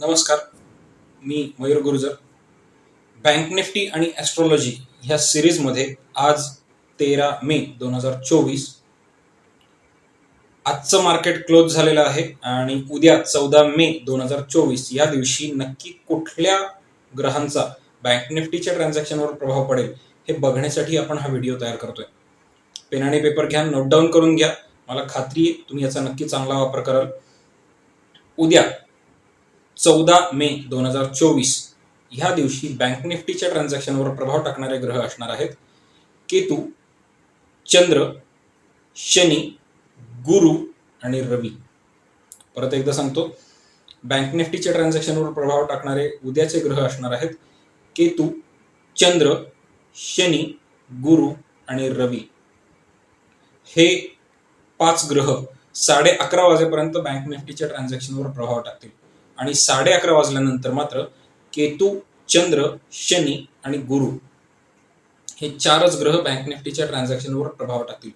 नमस्कार, मी Mayur Gurjar. Bank Nifty आणि astrology ह्या सिरीजमध्ये आज 13 मे 2024 आजचं मार्केट क्लोज झालेलं आहे आणि उद्या 14 मे 2024 या दिवशी नक्की कुठल्या ग्रहांचा बँक निफ्टीच्या ट्रान्झॅक्शनवर प्रभाव पडेल हे बघण्यासाठी आपण हा व्हिडिओ तयार करतोय. पेन आणि पेपर घ्या, नोट डाऊन करून घ्या. मला खात्री आहे तुम्ही याचा नक्की चांगला वापर कराल. उद्या 14 मे 2024 ह्या दिवशी बँक निफ्टीच्या ट्रान्झॅक्शनवर प्रभाव टाकणारे ग्रह असणार आहेत केतू, चंद्र, शनी, गुरु आणि रवी. परत एकदा सांगतो, बँक निफ्टीच्या ट्रान्झॅक्शनवर प्रभाव टाकणारे उद्याचे ग्रह असणार आहेत केतू, चंद्र, शनी, गुरु आणि रवी. हे 5 ग्रह 11:30 वाजेपर्यंत बँक निफ्टीच्या ट्रान्झॅक्शनवर प्रभाव टाकतील आणि 11:30 वाजल्यानंतर मात्र केतू, चंद्र, शनी आणि गुरु हे 4च ग्रह बँक निफ्टीच्या ट्रान्झॅक्शनवर प्रभाव टाकतील.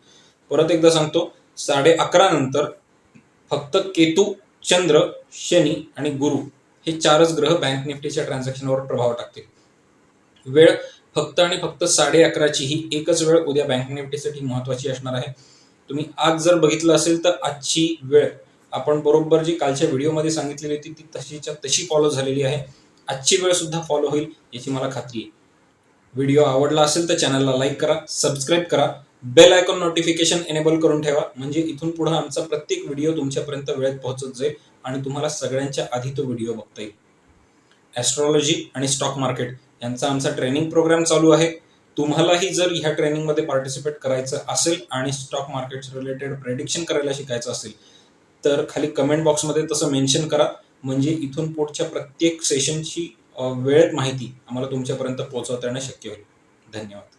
परत एकदा सांगतो, 11:30 नंतर फक्त केतू, चंद्र, शनी आणि गुरु हे 4च ग्रह बँक निफ्टीच्या ट्रान्झॅक्शनवर प्रभाव टाकतील. वेळ फक्त आणि फक्त 11:30ची ही एकच वेळ उद्या बँक निफ्टीसाठी महत्वाची असणार आहे. तुम्ही आज जर बघितलं असेल तर आजची वेळ आपण बरोबर जी कालच्या व्हिडिओमध्ये सांगितलेली होती ती तशीच्या तशी फॉलो झालेली आहे. आजची वेळ सुद्धा फॉलो होईल याची मला खात्री आहे. व्हिडिओ आवडला असेल तर चॅनलला लाईक करा, सबस्क्राईब करा, बेल आयकॉन नोटिफिकेशन एनेबल करून ठेवा, म्हणजे इथून पुढे आमचा प्रत्येक व्हिडिओ तुमच्यापर्यंत वेळेत पोहोचत जाईल आणि तुम्हाला सगळ्यांच्या आधी तो व्हिडिओ बघता येईल. ॲस्ट्रॉलॉजी आणि स्टॉक मार्केट यांचा आमचा ट्रेनिंग प्रोग्राम चालू आहे. तुम्हालाही जर ह्या ट्रेनिंगमध्ये पार्टिसिपेट करायचं असेल आणि स्टॉक मार्केट रिलेटेड प्रेडिक्शन करायला शिकायचं असेल तर खाली कमेंट बॉक्समध्ये तसं मेन्शन करा, म्हणजे इथून पुढच्या प्रत्येक सेशनची वेळेत माहिती आम्हाला तुमच्यापर्यंत पोहोचवता येणं शक्य होईल. धन्यवाद.